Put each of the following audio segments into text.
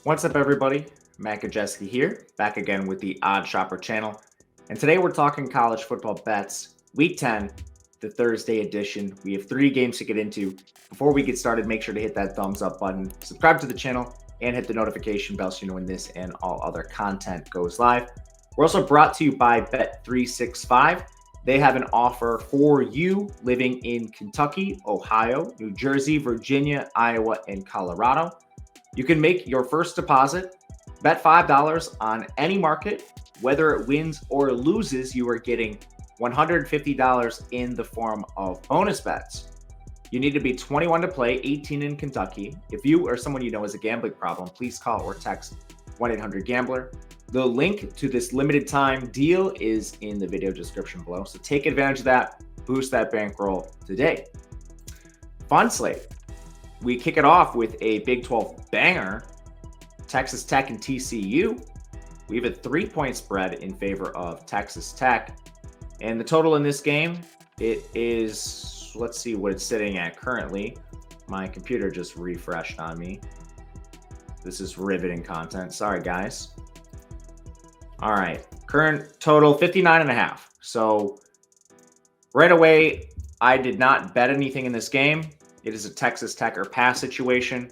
What's up, everybody? Matt Gajewski here, back again with the Odd Shopper channel. And today we're talking college football bets, Week 10, the Thursday edition. We have 3 games to get into. Before we get started, make sure to hit that thumbs up button, subscribe to the channel, and hit the notification bell so you know when this and all other content goes live. We're also brought to you by Bet365. They have an offer for you living in Kentucky, Ohio, New Jersey, Virginia, Iowa, and Colorado. You can make your first deposit, bet $5 on any market. Whether it wins or loses, you are getting $150 in the form of bonus bets. You need to be 21 to play, 18 in Kentucky. If you or someone you know has a gambling problem, please call or text 1-800-GAMBLER. The link to this limited time deal is in the video description below. So take advantage of that, boost that bankroll today. Fun slate. We kick it off with a Big 12 banger, Texas Tech and TCU. We have a 3-point spread in favor of Texas Tech. And the total in this game, it is, let's see what it's sitting at currently. My computer just refreshed on me. This is riveting content. Sorry, guys. All right, current total 59.5. So right away, I did not bet anything in this game. It is a Texas Tech or pass situation.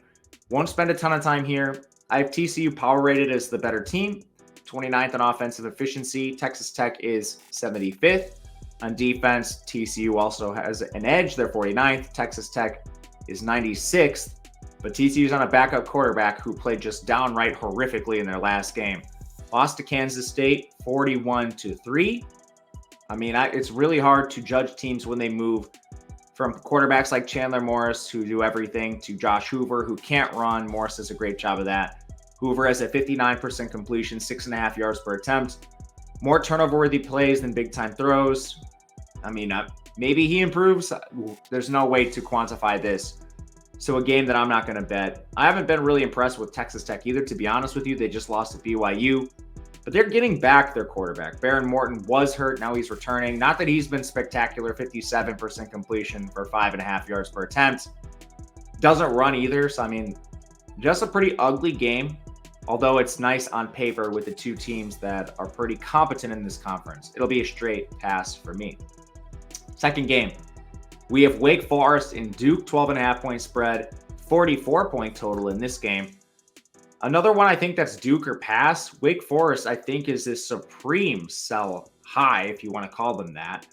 Won't spend a ton of time here. I have TCU power rated as the better team, 29th on offensive efficiency. Texas Tech is 75th. On defense, TCU also has an edge. They're 49th. Texas Tech is 96th. But TCU's on a backup quarterback who played just downright horrifically in their last game. Lost to Kansas State 41-3. I mean, it's really hard to judge teams when they move from quarterbacks like Chandler Morris, who do everything, to Josh Hoover, who can't run. Morris does a great job of that. Hoover has a 59% completion, 6.5 yards per attempt. More turnover-worthy plays than big-time throws. I mean, maybe he improves. There's no way to quantify this. So a game that I'm not going to bet. I haven't been really impressed with Texas Tech either, to be honest with you. They just lost to BYU. But they're getting back their quarterback. Baron Morton was hurt. Now he's returning. Not that he's been spectacular. 57% completion for 5.5 yards per attempt. Doesn't run either. So, I mean, just a pretty ugly game. Although it's nice on paper with the two teams that are pretty competent in this conference. It'll be a straight pass for me. Second game. We have Wake Forest and Duke, 12.5-point spread. 44-point total in this game. Another one I think that's Duke or pass. Wake Forest, I think, is this supreme sell high, if you want to call them that.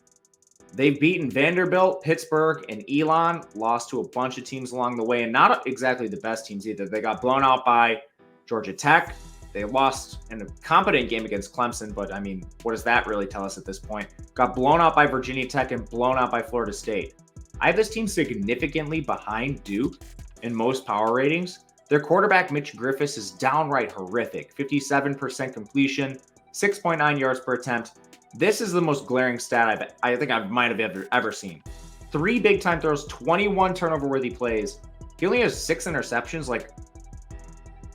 They've beaten Vanderbilt, Pittsburgh, and Elon. Lost to a bunch of teams along the way, and not exactly the best teams either. They got blown out by Georgia Tech. They lost in a competent game against Clemson, but I mean, what does that really tell us at this point? Got blown out by Virginia Tech and blown out by Florida State. I have this team significantly behind Duke in most power ratings. Their quarterback, Mitch Griffis, is downright horrific. 57% completion, 6.9 yards per attempt. This is the most glaring stat I think I might have ever seen. 3 big-time throws, 21 turnover-worthy plays. He only has 6 interceptions. Like,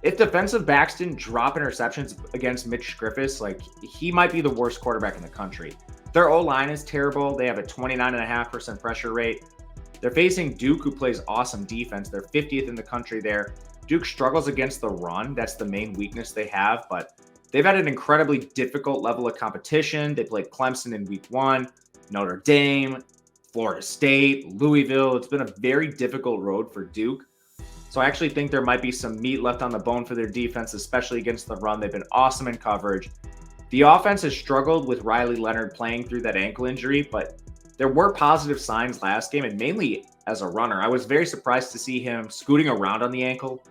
if defensive backs didn't drop interceptions against Mitch Griffis, like, he might be the worst quarterback in the country. Their O-line is terrible. They have a 29.5% pressure rate. They're facing Duke, who plays awesome defense. They're 50th in the country there. Duke struggles against the run. That's the main weakness they have, but they've had an incredibly difficult level of competition. They played Clemson in week 1, Notre Dame, Florida State, Louisville. It's been a very difficult road for Duke. So I actually think there might be some meat left on the bone for their defense, especially against the run. They've been awesome in coverage. The offense has struggled with Riley Leonard playing through that ankle injury, but there were positive signs last game, and mainly as a runner. I was very surprised to see him scooting around on the ankle.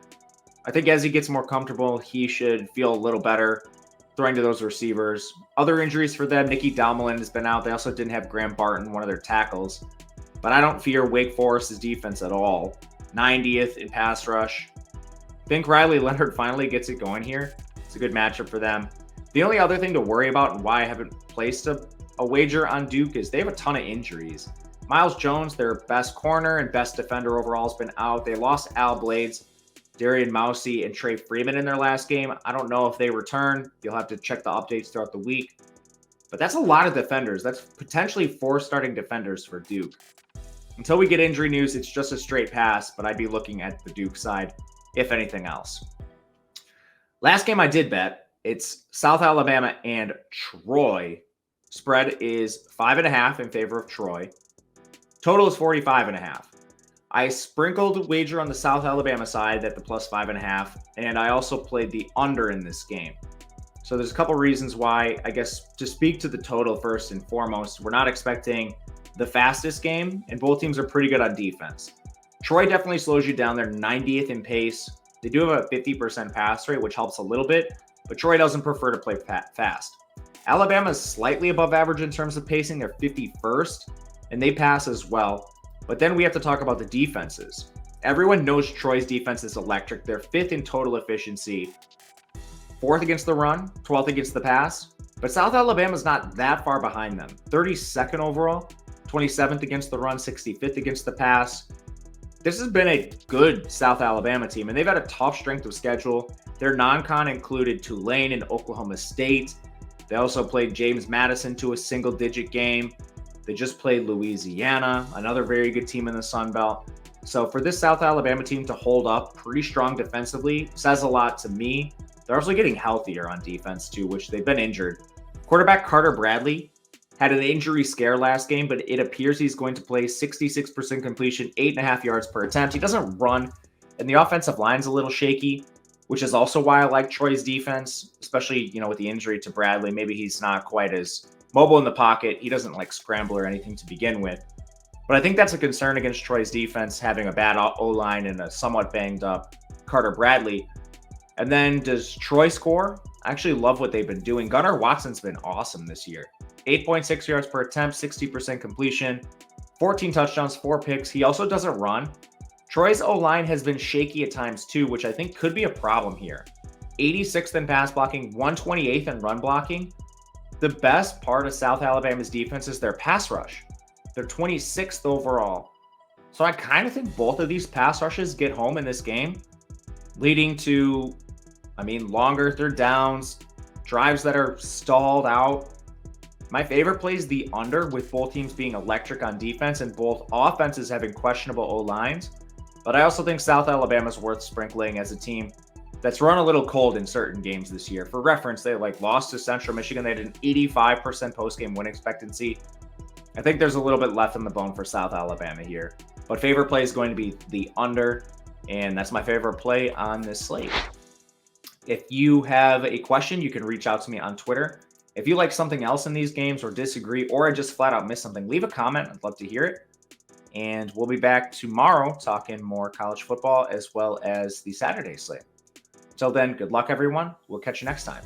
I think as he gets more comfortable, he should feel a little better throwing to those receivers. Other injuries for them, Nicky Dalmolin has been out. They also didn't have Graham Barton, one of their tackles. But I don't fear Wake Forest's defense at all. 90th in pass rush. I think Riley Leonard finally gets it going here. It's a good matchup for them. The only other thing to worry about and why I haven't placed a wager on Duke is they have a ton of injuries. Miles Jones, their best corner and best defender overall, has been out. They lost Al Blades, Darian Mousey, and Trey Freeman in their last game. I don't know if they return. You'll have to check the updates throughout the week. But that's a lot of defenders. That's potentially 4 starting defenders for Duke. Until we get injury news, it's just a straight pass, but I'd be looking at the Duke side, if anything else. Last game I did bet, it's South Alabama and Troy. Spread is 5.5 in favor of Troy. Total is 45.5. I sprinkled wager on the South Alabama side at the plus 5.5, and I also played the under in this game. So there's a couple reasons why. I guess to speak to the total first and foremost, we're not expecting the fastest game, and both teams are pretty good on defense. Troy definitely slows you down. They're 90th in pace. They do have a 50% pass rate, which helps a little bit, but Troy doesn't prefer to play fast. Alabama is slightly above average in terms of pacing. They're 51st, and they pass as well. But then we have to talk about the defenses. Everyone knows Troy's defense is electric. They're 5th in total efficiency, 4th against the run, 12th against the pass. But South Alabama's not that far behind them. 32nd overall, 27th against the run, 65th against the pass. This has been a good South Alabama team, and they've had a tough strength of schedule. Their non-con included Tulane and Oklahoma State. They also played James Madison to a single-digit game. They just played Louisiana, another very good team in the Sun Belt. So for this South Alabama team to hold up pretty strong defensively says a lot to me. They're also getting healthier on defense too, which they've been injured. Quarterback Carter Bradley had an injury scare last game, but it appears he's going to play 66% completion, 8.5 yards per attempt. He doesn't run, and the offensive line's a little shaky, which is also why I like Troy's defense, especially, with the injury to Bradley. Maybe he's not quite as mobile in the pocket. He doesn't scramble or anything to begin with. But I think that's a concern against Troy's defense, having a bad O-line and a somewhat banged up Carter Bradley. And then does Troy score? I actually love what they've been doing. Gunnar Watson's been awesome this year. 8.6 yards per attempt, 60% completion, 14 touchdowns, 4 picks. He also doesn't run. Troy's O-line has been shaky at times too, which I think could be a problem here. 86th in pass blocking, 128th in run blocking. The best part of South Alabama's defense is their pass rush. They're 26th overall. So I kind of think both of these pass rushes get home in this game, leading to, longer third downs, drives that are stalled out. My favorite play is the under, with both teams being electric on defense and both offenses having questionable O-lines. But I also think South Alabama's worth sprinkling as a team that's run a little cold in certain games this year. For reference, they lost to Central Michigan. They had an 85% post-game win expectancy. I think there's a little bit left in the bone for South Alabama here. But favorite play is going to be the under, and that's my favorite play on this slate. If you have a question, you can reach out to me on Twitter. If you like something else in these games or disagree, or I just flat out missed something, leave a comment. I'd love to hear it. And we'll be back tomorrow talking more college football as well as the Saturday slate. Until then, good luck, everyone. We'll catch you next time.